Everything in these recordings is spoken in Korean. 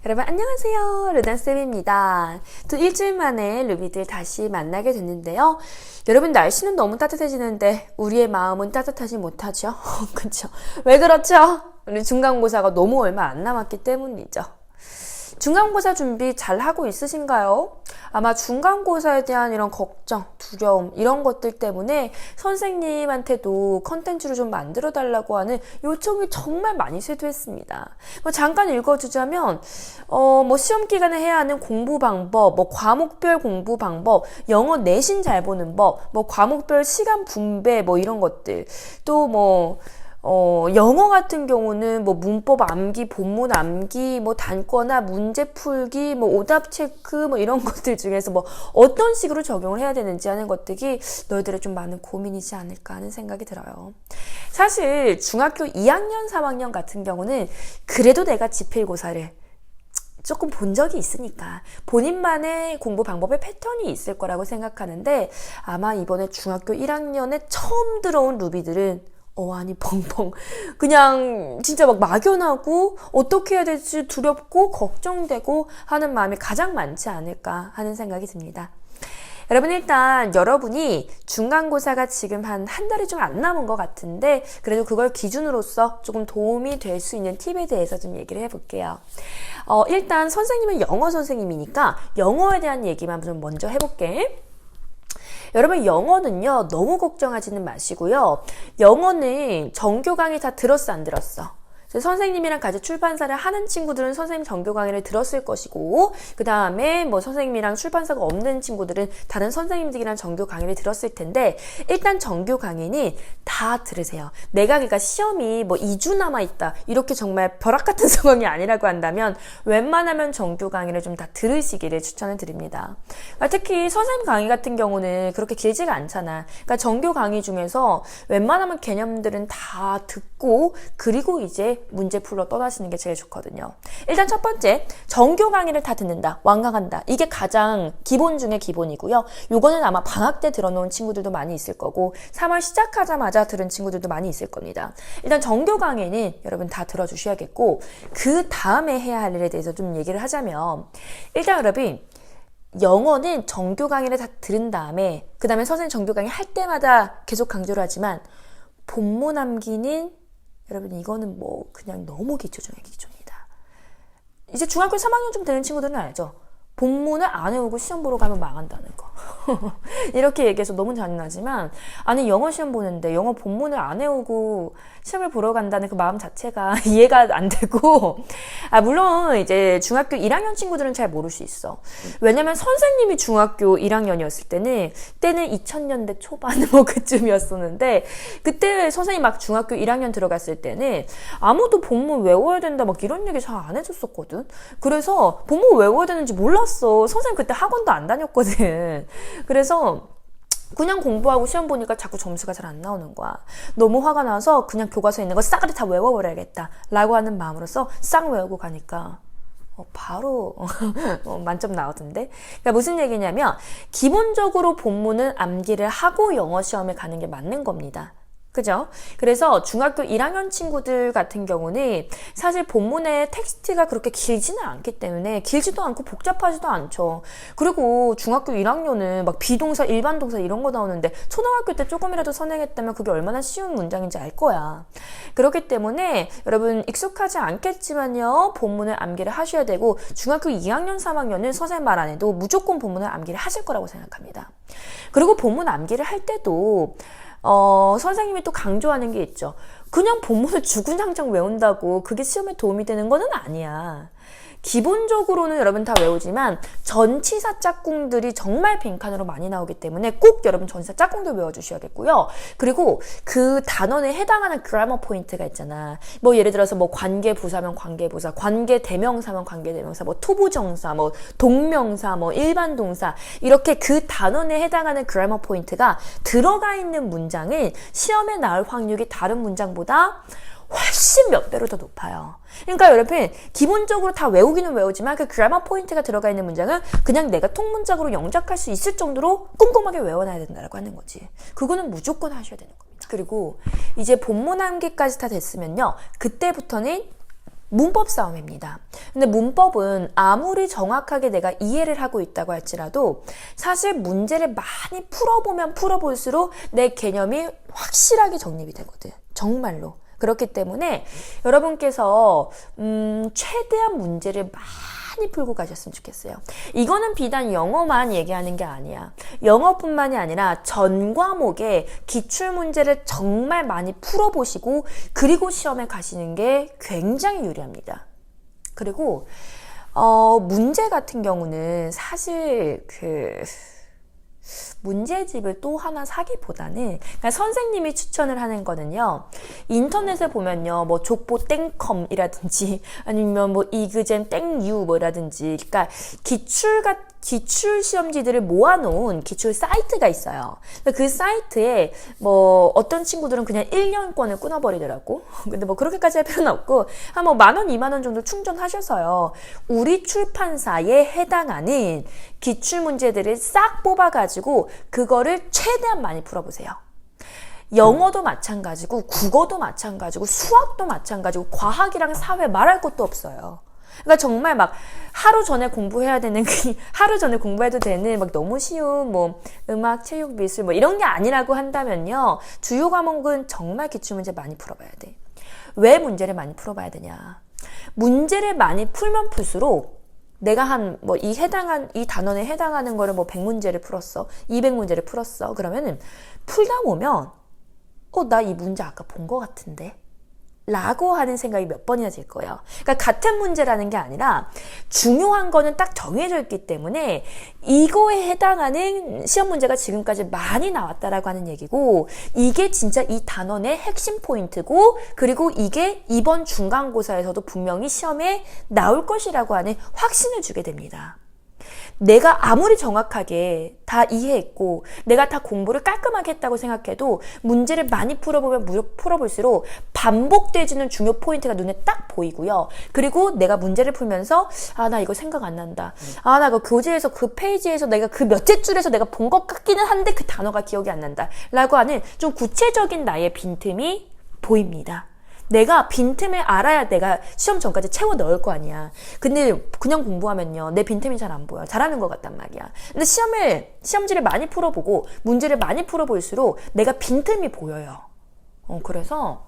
여러분 안녕하세요. 르다쌤입니다. 또 일주일 만에 루비들 다시 만나게 됐는데요. 여러분 날씨는 너무 따뜻해지는데 우리의 마음은 따뜻하지 못하죠. 그렇죠? 왜 그렇죠? 우리 중간고사가 너무 얼마 안 남았기 때문이죠. 중간고사 준비 잘 하고 있으신가요? 아마 중간고사에 대한 이런 걱정, 두려움 이런 것들 때문에 선생님한테도 컨텐츠를 좀 만들어 달라고 하는 요청이 정말 많이 쇄도했습니다. 잠깐 읽어주자면 시험 기간에 해야 하는 공부 방법, 과목별 공부 방법, 영어 내신 잘 보는 법, 과목별 시간 분배 이런 것들, 또 영어 같은 경우는 문법 암기, 본문 암기, 단거나 문제 풀기, 오답 체크, 이런 것들 중에서 어떤 식으로 적용을 해야 되는지 하는 것들이 너희들의 좀 많은 고민이지 않을까 하는 생각이 들어요. 사실 중학교 2학년, 3학년 같은 경우는 그래도 내가 지필고사를 조금 본 적이 있으니까 본인만의 공부 방법의 패턴이 있을 거라고 생각하는데 아마 이번에 중학교 1학년에 처음 들어온 루비들은 어안이 벙벙 그냥 진짜 막연하고 어떻게 해야 될지 두렵고 걱정되고 하는 마음이 가장 많지 않을까 하는 생각이 듭니다. 여러분 일단 여러분이 중간고사가 지금 한 달이 좀 안 남은 것 같은데 그래도 그걸 기준으로서 조금 도움이 될 수 있는 팁에 대해서 좀 얘기를 해볼게요. 일단 선생님은 영어 선생님이니까 영어에 대한 얘기만 좀 먼저 해볼게. 여러분 영어는요 너무 걱정하지는 마시고요. 영어는 정규 강의 다 들었어 안 들었어? 선생님이랑 같이 출판사를 하는 친구들은 선생님 정규 강의를 들었을 것이고 그 다음에 선생님이랑 출판사가 없는 친구들은 다른 선생님들이랑 정규 강의를 들었을 텐데 일단 정규 강의는 다 들으세요. 내가 그러니까 시험이 2주 남아있다 이렇게 정말 벼락 같은 상황이 아니라고 한다면 웬만하면 정규 강의를 좀 다 들으시기를 추천을 드립니다. 특히 선생님 강의 같은 경우는 그렇게 길지가 않잖아. 그러니까 정규 강의 중에서 웬만하면 개념들은 다 듣고 그리고 이제 문제 풀러 떠나시는 게 제일 좋거든요. 일단 첫 번째, 정규 강의를 다 듣는다, 완강한다. 이게 가장 기본 중에 기본이고요. 요거는 아마 방학 때 들어놓은 친구들도 많이 있을 거고 3월 시작하자마자 들은 친구들도 많이 있을 겁니다. 일단 정규 강의는 여러분 다 들어주셔야겠고 그 다음에 해야 할 일에 대해서 좀 얘기를 하자면 일단 여러분 영어는 정규 강의를 다 들은 다음에 그 다음에 선생님 정규 강의 할 때마다 계속 강조를 하지만 본문 암기는 여러분 이거는 그냥 너무 기초 중에 기초입니다. 이제 중학교 3학년 좀 되는 친구들은 알죠? 본문을 안 외우고 시험 보러 가면 망한다는 거. 이렇게 얘기해서 너무 잔인하지만 아니 영어 시험 보는데 영어 본문을 안 외우고 시험을 보러 간다는 그 마음 자체가 이해가 안 되고 물론 이제 중학교 1학년 친구들은 잘 모를 수 있어. 왜냐면 선생님이 중학교 1학년이었을 때는 2000년대 초반 그쯤이었었는데 그때 선생님 막 중학교 1학년 들어갔을 때는 아무도 본문 외워야 된다 이런 얘기 잘 안 해줬었거든. 그래서 본문 외워야 되는지 몰랐어. 선생님 그때 학원도 안 다녔거든. 그래서 그냥 공부하고 시험 보니까 자꾸 점수가 잘 안 나오는 거야. 너무 화가 나서 그냥 교과서에 있는 거 싸그리 다 외워버려야겠다 라고 하는 마음으로서 싹 외우고 가니까 바로 만점 나오던데. 그러니까 무슨 얘기냐면 기본적으로 본문은 암기를 하고 영어 시험에 가는 게 맞는 겁니다. 그죠? 그래서 중학교 1학년 친구들 같은 경우는 사실 본문의 텍스트가 그렇게 길지는 않기 때문에 길지도 않고 복잡하지도 않죠. 그리고 중학교 1학년은 비동사, 일반 동사 이런 거 나오는데 초등학교 때 조금이라도 선행했다면 그게 얼마나 쉬운 문장인지 알 거야. 그렇기 때문에 여러분 익숙하지 않겠지만요. 본문을 암기를 하셔야 되고 중학교 2학년, 3학년은 선생님 말 안 해도 무조건 본문을 암기를 하실 거라고 생각합니다. 그리고 본문 암기를 할 때도 선생님이 또 강조하는 게 있죠. 그냥 본문을 주구장창 외운다고 그게 시험에 도움이 되는 거는 아니야. 기본적으로는 여러분 다 외우지만 전치사 짝꿍들이 정말 빈칸으로 많이 나오기 때문에 꼭 여러분 전치사 짝꿍들 외워주셔야겠고요. 그리고 그 단원에 해당하는 그래머 포인트가 있잖아. 예를 들어서 관계부사면 관계부사, 관계대명사면 관계대명사, 투부정사, 동명사, 일반 동사 이렇게 그 단원에 해당하는 그래머 포인트가 들어가 있는 문장은 시험에 나올 확률이 다른 문장보다 훨씬 몇 배로 더 높아요. 그러니까 여러분 기본적으로 다 외우기는 외우지만 그 그래머 포인트가 들어가 있는 문장은 그냥 내가 통문장으로 영작할 수 있을 정도로 꼼꼼하게 외워놔야 된다고 하는 거지. 그거는 무조건 하셔야 되는 겁니다. 그리고 이제 본문 암기까지 다 됐으면요. 그때부터는 문법 싸움입니다. 근데 문법은 아무리 정확하게 내가 이해를 하고 있다고 할지라도 사실 문제를 많이 풀어보면 풀어볼수록 내 개념이 확실하게 정립이 되거든. 정말로. 그렇기 때문에 여러분께서 최대한 문제를 많이 풀고 가셨으면 좋겠어요. 이거는 비단 영어만 얘기하는 게 아니야. 영어뿐만이 아니라 전 과목의 기출문제를 정말 많이 풀어보시고 그리고 시험에 가시는 게 굉장히 유리합니다. 그리고 문제 같은 경우는 사실 문제집을 또 하나 사기보다는 그러니까 선생님이 추천을 하는 거는요. 인터넷에 보면요. 뭐 족보 땡컴이라든지 아니면 뭐 이그젠 땡유 뭐라든지 그러니까 기출 시험지들을 모아놓은 기출 사이트가 있어요. 그 사이트에 뭐 어떤 친구들은 그냥 1년권을 끊어버리더라고. 근데 뭐 그렇게까지 할 필요는 없고 한 뭐 10,000원, 20,000원 정도 충전하셔서요. 우리 출판사에 해당하는 기출 문제들을 싹 뽑아가지고 그거를 최대한 많이 풀어보세요. 영어도 마찬가지고 국어도 마찬가지고 수학도 마찬가지고 과학이랑 사회 말할 것도 없어요. 그러니까 정말 막 하루 전에 공부해야 되는 하루 전에 공부해도 되는 막 너무 쉬운 뭐 음악, 체육, 미술 뭐 이런 게 아니라고 한다면요. 주요 과목은 정말 기출문제 많이 풀어봐야 돼. 왜 문제를 많이 풀어봐야 되냐? 문제를 많이 풀면 풀수록 내가 이 단원에 해당하는 거를 뭐 100문제를 풀었어. 200문제를 풀었어. 그러면은 풀다 보면 나 이 문제 아까 본 거 같은데? 라고 하는 생각이 몇 번이나 들 거예요. 그러니까 같은 문제라는 게 아니라 중요한 거는 딱 정해져 있기 때문에 이거에 해당하는 시험 문제가 지금까지 많이 나왔다라고 하는 얘기고 이게 진짜 이 단원의 핵심 포인트고 그리고 이게 이번 중간고사에서도 분명히 시험에 나올 것이라고 하는 확신을 주게 됩니다. 내가 아무리 정확하게 다 이해했고 내가 다 공부를 깔끔하게 했다고 생각해도 문제를 많이 풀어볼수록 반복되지는 중요 포인트가 눈에 딱 보이고요. 그리고 내가 문제를 풀면서 나 이거 생각 안 난다. 나 이거 교재에서 그 페이지에서 내가 그 몇째 줄에서 내가 본 것 같기는 한데 그 단어가 기억이 안 난다. 라고 하는 좀 구체적인 나의 빈틈이 보입니다. 내가 빈틈을 알아야 내가 시험 전까지 채워 넣을 거 아니야. 근데 그냥 공부하면요. 내 빈틈이 잘 안 보여. 잘하는 것 같단 말이야. 근데 시험지를 많이 풀어보고 문제를 많이 풀어볼수록 내가 빈틈이 보여요. 그래서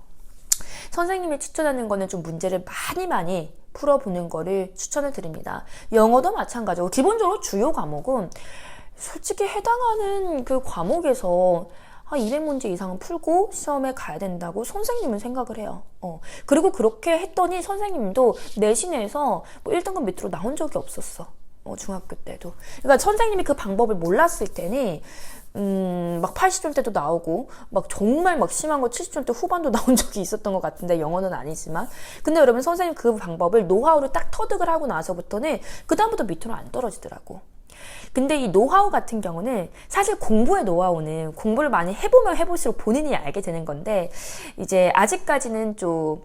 선생님이 추천하는 거는 좀 문제를 많이 풀어보는 거를 추천을 드립니다. 영어도 마찬가지고 기본적으로 주요 과목은 솔직히 해당하는 그 과목에서 200문제 이상은 풀고 시험에 가야 된다고 선생님은 생각을 해요. 그리고 그렇게 했더니 선생님도 내신에서 뭐 1등급 밑으로 나온 적이 없었어. 중학교 때도. 그러니까 선생님이 그 방법을 몰랐을 때는 막 80점대도 나오고 막 정말 막 심한 거 70점대 후반도 나온 적이 있었던 것 같은데 영어는 아니지만 근데 여러분 선생님 그 방법을 노하우를 딱 터득을 하고 나서부터는 그 다음부터 밑으로 안 떨어지더라고. 근데 이 노하우 같은 경우는 사실 공부의 노하우는 공부를 많이 해보면 해볼수록 본인이 알게 되는 건데 이제 아직까지는 좀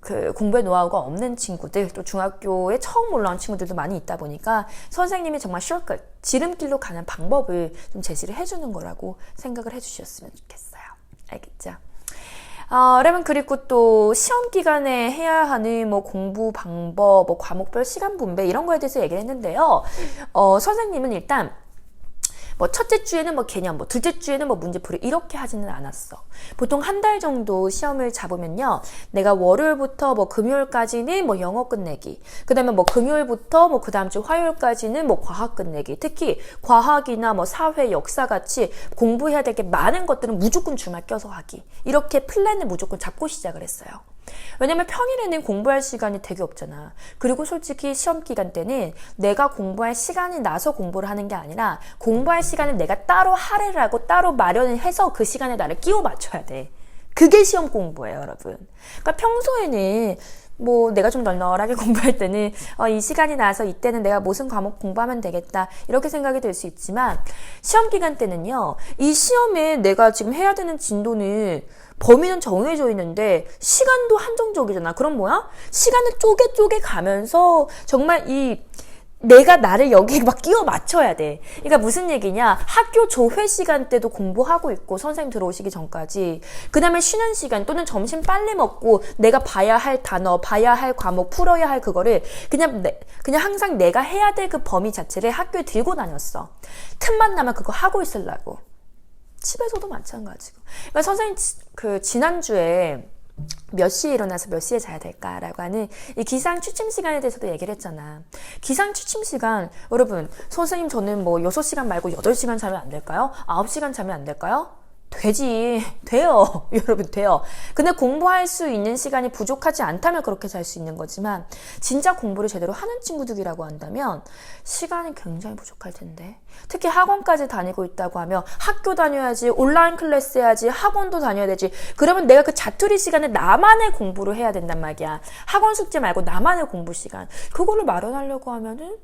그 공부의 노하우가 없는 친구들 또 중학교에 처음 올라온 친구들도 많이 있다 보니까 선생님이 정말 숏컷 지름길로 가는 방법을 좀 제시를 해주는 거라고 생각을 해주셨으면 좋겠어요. 알겠죠? 여러분 그리고 또 시험 기간에 해야 하는 뭐 공부 방법, 뭐 과목별 시간 분배 이런 거에 대해서 얘기를 했는데요. 선생님은 일단 뭐 첫째 주에는 뭐 개념, 뭐 둘째 주에는 뭐 문제풀이 이렇게 하지는 않았어. 보통 한 달 정도 시험을 잡으면요. 내가 월요일부터 뭐 금요일까지는 뭐 영어 끝내기. 그다음에 뭐 금요일부터 뭐 그다음 주 화요일까지는 뭐 과학 끝내기. 특히 과학이나 뭐 사회, 역사 같이 공부해야 될 게 많은 것들은 무조건 주말 껴서 하기. 이렇게 플랜을 무조건 잡고 시작을 했어요. 왜냐면 평일에는 공부할 시간이 되게 없잖아. 그리고 솔직히 시험 기간 때는 내가 공부할 시간이 나서 공부를 하는 게 아니라 공부할 시간을 내가 따로 할애를 하고 따로 마련을 해서 그 시간에 나를 끼워 맞춰야 돼. 그게 시험 공부예요, 여러분. 그러니까 평소에는 뭐 내가 좀 널널하게 공부할 때는 이 시간이 나서 이때는 내가 무슨 과목 공부하면 되겠다 이렇게 생각이 들 수 있지만 시험 기간 때는요. 이 시험에 내가 지금 해야 되는 진도는 범위는 정해져 있는데 시간도 한정적이잖아. 그럼 뭐야? 시간을 쪼개 가면서 정말 이 내가 나를 여기에 막 끼워 맞춰야 돼. 그러니까 무슨 얘기냐? 학교 조회 시간 때도 공부하고 있고 선생님 들어오시기 전까지. 그 다음에 쉬는 시간 또는 점심 빨리 먹고 내가 봐야 할 단어, 봐야 할 과목, 풀어야 할 그거를 그냥 항상 내가 해야 될 그 범위 자체를 학교에 들고 다녔어. 틈만 나면 그거 하고 있으려고. 집에서도 마찬가지고. 그러니까 선생님 지난주에 몇 시에 일어나서 몇 시에 자야 될까라고 하는 이 기상 취침 시간에 대해서도 얘기를 했잖아. 기상 취침 시간, 여러분, 선생님 저는 뭐 6시간 말고 8시간 자면 안 될까요? 9시간 자면 안 될까요? 돼요. 여러분, 돼요. 근데 공부할 수 있는 시간이 부족하지 않다면 그렇게 잘 수 있는 거지만, 진짜 공부를 제대로 하는 친구들이라고 한다면, 시간이 굉장히 부족할 텐데. 특히 학원까지 다니고 있다고 하면, 학교 다녀야지, 온라인 클래스 해야지, 학원도 다녀야 되지. 그러면 내가 그 자투리 시간에 나만의 공부를 해야 된단 말이야. 학원 숙제 말고 나만의 공부 시간. 그거를 마련하려고 하면은,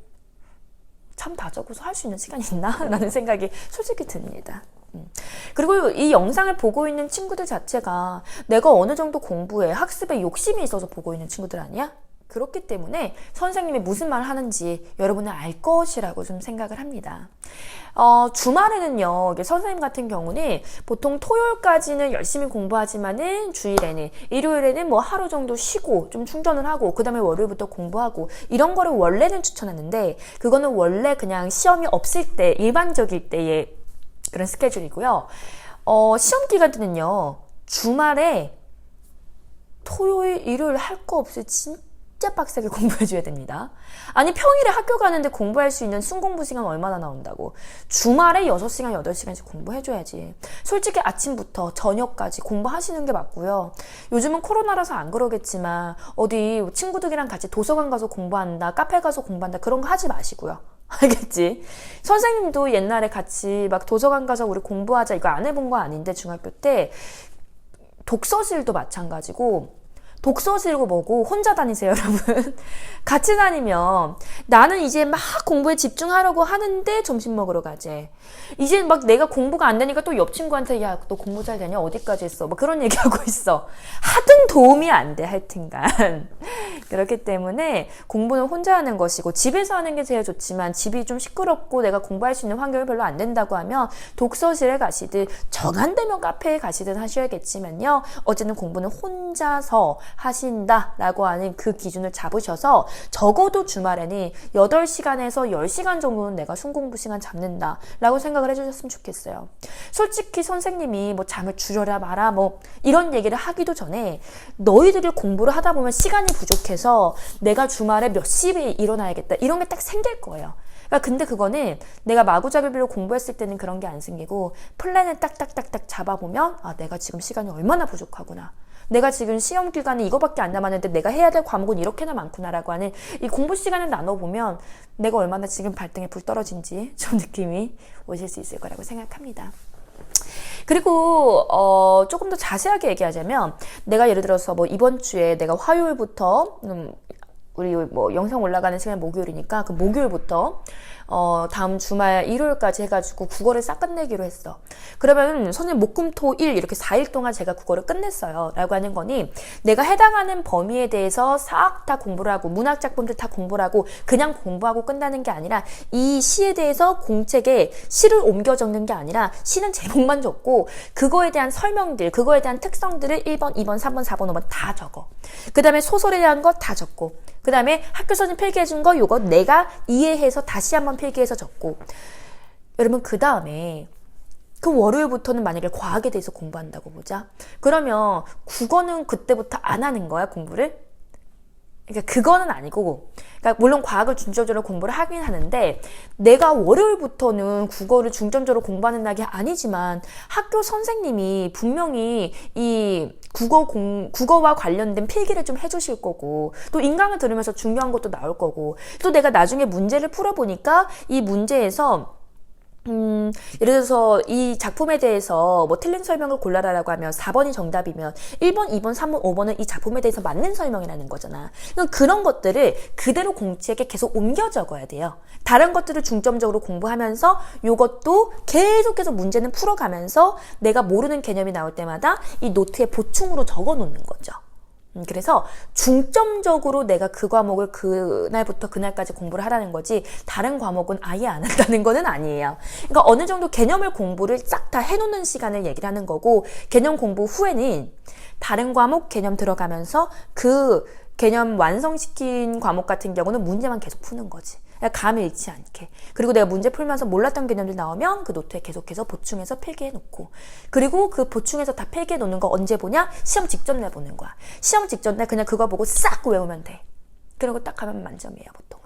참 다 적어서 할 수 있는 시간이 있나? 라는 생각이 솔직히 듭니다. 그리고 이 영상을 보고 있는 친구들 자체가 내가 어느 정도 공부에 학습에 욕심이 있어서 보고 있는 친구들 아니야? 그렇기 때문에 선생님이 무슨 말을 하는지 여러분은 알 것이라고 좀 생각을 합니다. 주말에는요, 선생님 같은 경우는 보통 토요일까지는 열심히 공부하지만은 주일에는, 일요일에는 뭐 하루 정도 쉬고 좀 충전을 하고, 그 다음에 월요일부터 공부하고, 이런 거를 원래는 추천하는데, 그거는 원래 그냥 시험이 없을 때, 일반적일 때의 그런 스케줄이고요. 시험 기간 때는요, 주말에 토요일, 일요일 할 거 없이 진짜 빡세게 공부해줘야 됩니다. 아니, 평일에 학교 가는데 공부할 수 있는 순공부 시간 얼마나 나온다고. 주말에 6시간, 8시간씩 공부해줘야지. 솔직히 아침부터 저녁까지 공부하시는 게 맞고요. 요즘은 코로나라서 안 그러겠지만, 어디 친구들이랑 같이 도서관 가서 공부한다, 카페 가서 공부한다, 그런 거 하지 마시고요. 알겠지? 선생님도 옛날에 같이 막 도서관 가서 우리 공부하자 이거 안 해본 거 아닌데 중학교 때 독서실도 마찬가지고 독서실고 뭐고 혼자 다니세요, 여러분. 같이 다니면 나는 이제 막 공부에 집중하려고 하는데 점심 먹으러 가재. 이제 막 내가 공부가 안 되니까 또 옆 친구한테 야, 너 공부 잘 되냐? 어디까지 했어? 뭐 그런 얘기하고 있어. 하등 도움이 안 돼, 하여튼간. 그렇기 때문에 공부는 혼자 하는 것이고 집에서 하는 게 제일 좋지만 집이 좀 시끄럽고 내가 공부할 수 있는 환경이 별로 안 된다고 하면 독서실에 가시든 정한되면 카페에 가시든 하셔야겠지만요. 어쨌든 공부는 혼자서 하신다라고 하는 그 기준을 잡으셔서 적어도 주말에는 8시간에서 10시간 정도는 내가 순공부 시간 잡는다라고 생각을 해주셨으면 좋겠어요. 솔직히 선생님이 뭐 잠을 줄여라 마라 뭐 이런 얘기를 하기도 전에 너희들이 공부를 하다 보면 시간이 부족해서 내가 주말에 몇 시에 일어나야겠다 이런 게 딱 생길 거예요. 그러니까 근데 그거는 내가 마구잡이로 공부했을 때는 그런 게 안 생기고 플랜을 딱딱딱딱 잡아보면 아 내가 지금 시간이 얼마나 부족하구나. 내가 지금 시험 기간에 이거밖에 안 남았는데 내가 해야 될 과목은 이렇게나 많구나라고 하는 이 공부 시간을 나눠보면 내가 얼마나 지금 발등에 불 떨어진지 좀 느낌이 오실 수 있을 거라고 생각합니다. 그리고 조금 더 자세하게 얘기하자면 내가 예를 들어서 뭐 이번 주에 내가 화요일부터 우리 뭐 영상 올라가는 시간이 목요일이니까 그 목요일부터 다음 주말 일요일까지 해가지고 국어를 싹 끝내기로 했어. 그러면 선생님 목금토일 이렇게 4일 동안 제가 국어를 끝냈어요 라고 하는 거니 내가 해당하는 범위에 대해서 싹 다 공부를 하고 문학작품들 다 공부를 하고 그냥 공부하고 끝나는 게 아니라 이 시에 대해서 공책에 시를 옮겨 적는 게 아니라 시는 제목만 적고 그거에 대한 설명들 그거에 대한 특성들을 1번, 2번, 3번, 4번, 5번 다 적어. 그 다음에 소설에 대한 거 다 적고 그 다음에 학교 선생님 필기해준 거 요거 내가 이해해서 다시 한번 필기해서 적고 여러분 그 다음에 그 월요일부터는 만약에 과학에 대해서 공부한다고 보자. 그러면 국어는 그때부터 안 하는 거야 공부를? 그러니까 그거는 아니고 그러니까 물론 과학을 중점적으로 공부를 하긴 하는데 내가 월요일부터는 국어를 중점적으로 공부하는 날이 아니지만 학교 선생님이 분명히 이 국어와 관련된 필기를 좀 해주실 거고 또 인강을 들으면서 중요한 것도 나올 거고 또 내가 나중에 문제를 풀어보니까 이 문제에서 예를 들어서 이 작품에 대해서 뭐 틀린 설명을 골라라라고 하면 4번이 정답이면 1번, 2번, 3번, 5번은 이 작품에 대해서 맞는 설명이라는 거잖아. 그런 것들을 그대로 공책에 계속 옮겨 적어야 돼요. 다른 것들을 중점적으로 공부하면서 이것도 계속해서 문제는 풀어가면서 내가 모르는 개념이 나올 때마다 이 노트에 보충으로 적어 놓는 거죠. 그래서 중점적으로 내가 그 과목을 그날부터 그날까지 공부를 하라는 거지 다른 과목은 아예 안 한다는 거는 아니에요. 그러니까 어느 정도 개념을 공부를 싹 다 해놓는 시간을 얘기를 하는 거고 개념 공부 후에는 다른 과목 개념 들어가면서 그 개념 완성시킨 과목 같은 경우는 문제만 계속 푸는 거지. 감을 잃지 않게. 그리고 내가 문제 풀면서 몰랐던 개념들 나오면 그 노트에 계속해서 보충해서 필기해 놓고. 그리고 그 보충해서 다 필기해 놓는 거 언제 보냐? 시험 직전 날 보는 거야. 시험 직전 날 그냥 그거 보고 싹 외우면 돼. 그리고 딱 가면 만점이에요, 보통은.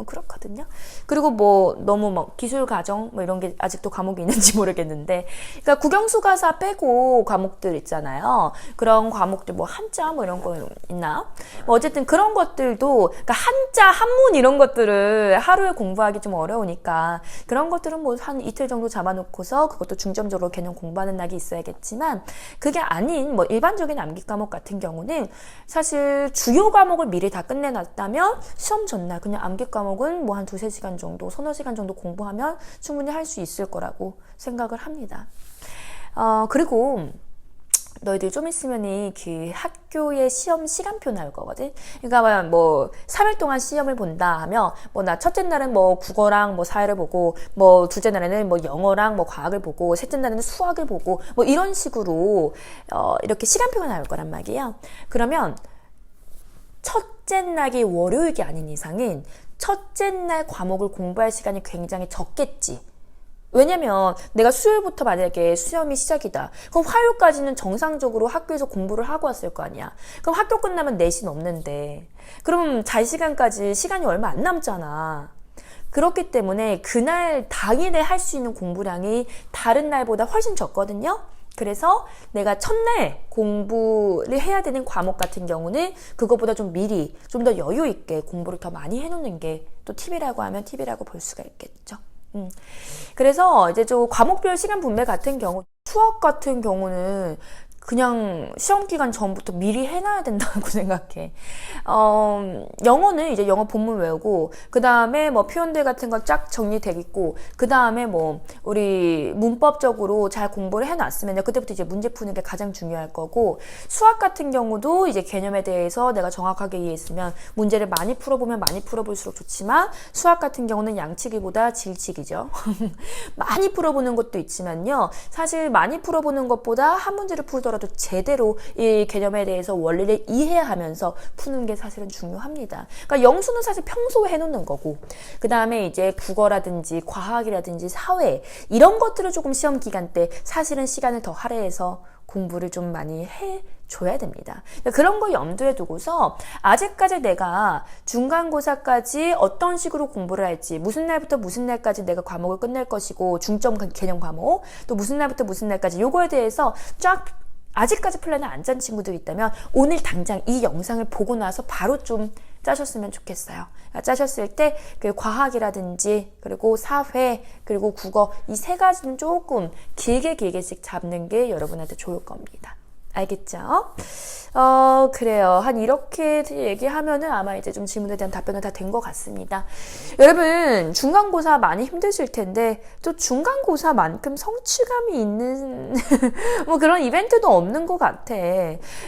그렇거든요. 그리고 뭐 너무 막 기술 과정 뭐 이런 게 아직도 과목이 있는지 모르겠는데, 그러니까 국영수가사 빼고 과목들 있잖아요. 그런 과목들 뭐 한자 뭐 이런 거 있나? 뭐 어쨌든 그런 것들도, 그러니까 한자 한문 이런 것들을 하루에 공부하기 좀 어려우니까 그런 것들은 뭐 한 이틀 정도 잡아놓고서 그것도 중점적으로 개념 공부하는 날이 있어야겠지만, 그게 아닌 뭐 일반적인 암기 과목 같은 경우는 사실 주요 과목을 미리 다 끝내놨다면 시험 전날 그냥 암기 과목은 뭐 한 2-3시간 정도, 서너 시간 정도 공부하면 충분히 할 수 있을 거라고 생각을 합니다. 그리고 너희들 좀 있으면은 그 학교의 시험 시간표 나올 거거든. 그러니까 뭐 3일 동안 시험을 본다 하면 뭐 나 첫째 날은 뭐 국어랑 뭐 사회를 보고, 뭐 둘째 날에는 뭐 영어랑 뭐 과학을 보고, 셋째 날에는 수학을 보고, 뭐 이런 식으로 이렇게 시간표가 나올 거란 말이에요. 그러면 첫째 날이 월요일이 아닌 이상은 첫째 날 과목을 공부할 시간이 굉장히 적겠지. 왜냐면 내가 수요일부터 만약에 시험이 시작이다. 그럼 화요일까지는 정상적으로 학교에서 공부를 하고 왔을 거 아니야. 그럼 학교 끝나면 4시 넘는데 그럼 잘 시간까지 시간이 얼마 안 남잖아. 그렇기 때문에 그날 당일에 할 수 있는 공부량이 다른 날보다 훨씬 적거든요. 그래서 내가 첫날 공부를 해야 되는 과목 같은 경우는 그거보다 좀 미리 좀 더 여유 있게 공부를 더 많이 해놓는 게 또 팁이라고 하면 팁이라고 볼 수가 있겠죠. 그래서 이제 좀 과목별 시간 분배 같은 경우, 수학 같은 경우는 그냥 시험 기간 전부터 미리 해놔야 된다고 생각해. 영어는 이제 영어 본문 외우고, 그 다음에 뭐 표현들 같은 거 쫙 정리돼 있고, 그 다음에 뭐 우리 문법적으로 잘 공부를 해놨으면 그때부터 이제 문제 푸는 게 가장 중요할 거고, 수학 같은 경우도 이제 개념에 대해서 내가 정확하게 이해했으면 문제를 많이 풀어보면 많이 풀어볼수록 좋지만, 수학 같은 경우는 양치기보다 질치기죠. 많이 풀어보는 것도 있지만요, 사실 많이 풀어보는 것보다 한 문제를 풀더라도 제대로 이 개념에 대해서 원리를 이해하면서 푸는 게 사실은 중요합니다. 그러니까 영수는 사실 평소에 해놓는 거고, 그 다음에 이제 국어라든지 과학이라든지 사회 이런 것들을 조금 시험 기간 때 사실은 시간을 더 할애해서 공부를 좀 많이 해줘야 됩니다. 그러니까 그런 거 염두에 두고서 아직까지 내가 중간고사까지 어떤 식으로 공부를 할지, 무슨 날부터 무슨 날까지 내가 과목을 끝낼 것이고, 중점 개념 과목, 또 무슨 날부터 무슨 날까지 요거에 대해서 쫙 아직까지 플랜을 안 짠 친구들이 있다면 오늘 당장 이 영상을 보고 나서 바로 좀 짜셨으면 좋겠어요. 짜셨을 때 그 과학이라든지 그리고 사회 그리고 국어 이 3가지는 조금 길게씩 잡는 게 여러분한테 좋을 겁니다. 알겠죠? 그래요. 한 이렇게 얘기하면은 아마 이제 좀 질문에 대한 답변은 다 된 것 같습니다. 여러분, 중간고사 많이 힘드실 텐데, 또 중간고사만큼 성취감이 있는, 뭐 그런 이벤트도 없는 것 같아.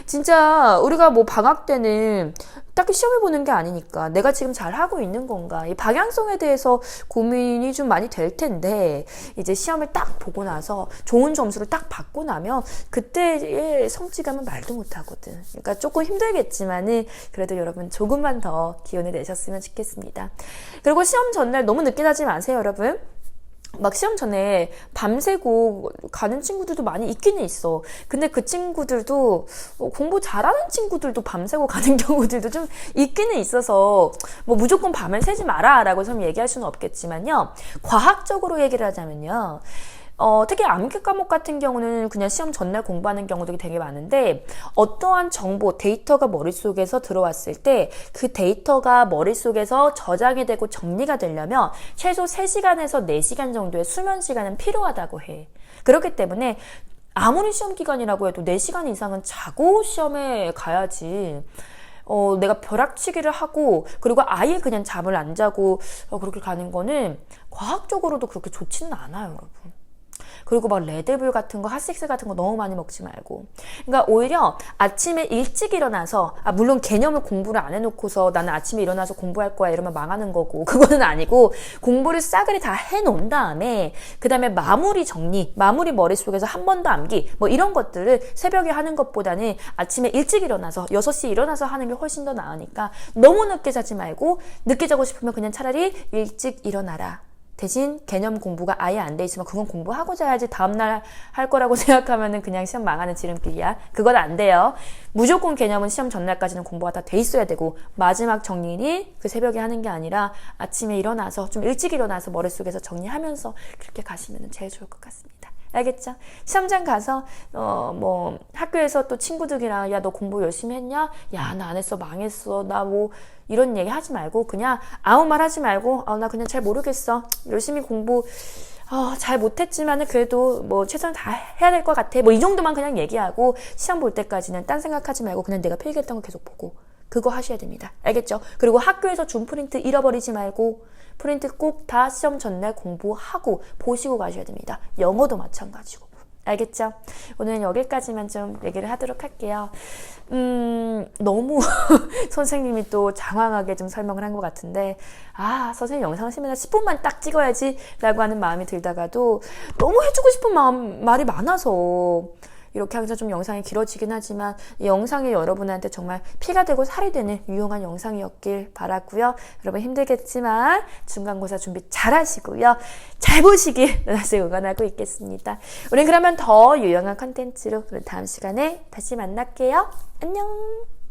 진짜, 우리가 뭐 방학 때는 딱히 시험을 보는 게 아니니까 내가 지금 잘 하고 있는 건가, 이 방향성에 대해서 고민이 좀 많이 될 텐데, 이제 시험을 딱 보고 나서 좋은 점수를 딱 받고 나면 그때의 성취감은 말도 못 하거든. 그러니까 조금 힘들겠지만은 그래도 여러분 조금만 더 기운을 내셨으면 좋겠습니다. 그리고 시험 전날 너무 늦게 자지 마세요, 여러분. 막 시험 전에 밤새고 가는 친구들도 많이 있기는 있어. 근데 그 친구들도 공부 잘하는 친구들도 밤새고 가는 경우들도 좀 있기는 있어서 뭐 무조건 밤을 새지 마라 라고 좀 얘기할 수는 없겠지만요, 과학적으로 얘기를 하자면요, 특히 암기 과목 같은 경우는 그냥 시험 전날 공부하는 경우들이 되게 많은데, 어떠한 정보, 데이터가 머릿속에서 들어왔을 때 그 데이터가 머릿속에서 저장이 되고 정리가 되려면 최소 3시간에서 4시간 정도의 수면 시간은 필요하다고 해. 그렇기 때문에 아무리 시험 기간이라고 해도 4시간 이상은 자고 시험에 가야지. 내가 벼락치기를 하고 그리고 아예 그냥 잠을 안 자고 그렇게 가는 거는 과학적으로도 그렇게 좋지는 않아요, 여러분. 그리고 막 레드불 같은 거, 핫식스 같은 거 너무 많이 먹지 말고. 그러니까 오히려 아침에 일찍 일어나서, 물론 개념을 공부를 안 해놓고서 나는 아침에 일어나서 공부할 거야 이러면 망하는 거고, 그거는 아니고, 공부를 싸그리 다 해놓은 다음에, 그 다음에 마무리 정리, 마무리 머릿속에서 한 번 더 암기, 뭐 이런 것들을 새벽에 하는 것보다는 아침에 일찍 일어나서 6시에 일어나서 하는 게 훨씬 더 나으니까 너무 늦게 자지 말고, 늦게 자고 싶으면 그냥 차라리 일찍 일어나라. 대신 개념 공부가 아예 안 돼 있으면 그건 공부하고 자야지 다음날 할 거라고 생각하면은 그냥 시험 망하는 지름길이야. 그건 안 돼요. 무조건 개념은 시험 전날까지는 공부가 다 돼 있어야 되고, 마지막 정리를 그 새벽에 하는 게 아니라 아침에 일어나서 좀 일찍 일어나서 머릿속에서 정리하면서 그렇게 가시면 제일 좋을 것 같습니다. 알겠죠? 시험장 가서 뭐 학교에서 또 친구들이랑 야 너 공부 열심히 했냐? 야 나 안 했어 망했어 나 뭐 이런 얘기 하지 말고 그냥 아무 말 하지 말고 나 그냥 잘 모르겠어 열심히 공부 잘 못했지만은 그래도 뭐 최선을 다 해야 될 것 같아 뭐 이 정도만 그냥 얘기하고 시험 볼 때까지는 딴 생각하지 말고 그냥 내가 필기했던 거 계속 보고 그거 하셔야 됩니다. 알겠죠? 그리고 학교에서 준 프린트 잃어버리지 말고 프린트 꼭 다 시험 전날 공부하고 보시고 가셔야 됩니다. 영어도 마찬가지고. 알겠죠? 오늘은 여기까지만 좀 얘기를 하도록 할게요. 너무 선생님이 또 장황하게 좀 설명을 한 것 같은데 선생님 영상 하시면 10분만 딱 찍어야지 라고 하는 마음이 들다가도 너무 해주고 싶은 말이 많아서 이렇게 항상 좀 영상이 길어지긴 하지만 이 영상이 여러분한테 정말 피가 되고 살이 되는 유용한 영상이었길 바라고요. 여러분 힘들겠지만 중간고사 준비 잘 하시고요. 잘 보시길 누나씩 응원하고 있겠습니다. 우린 그러면 더 유용한 컨텐츠로 다음 시간에 다시 만날게요. 안녕.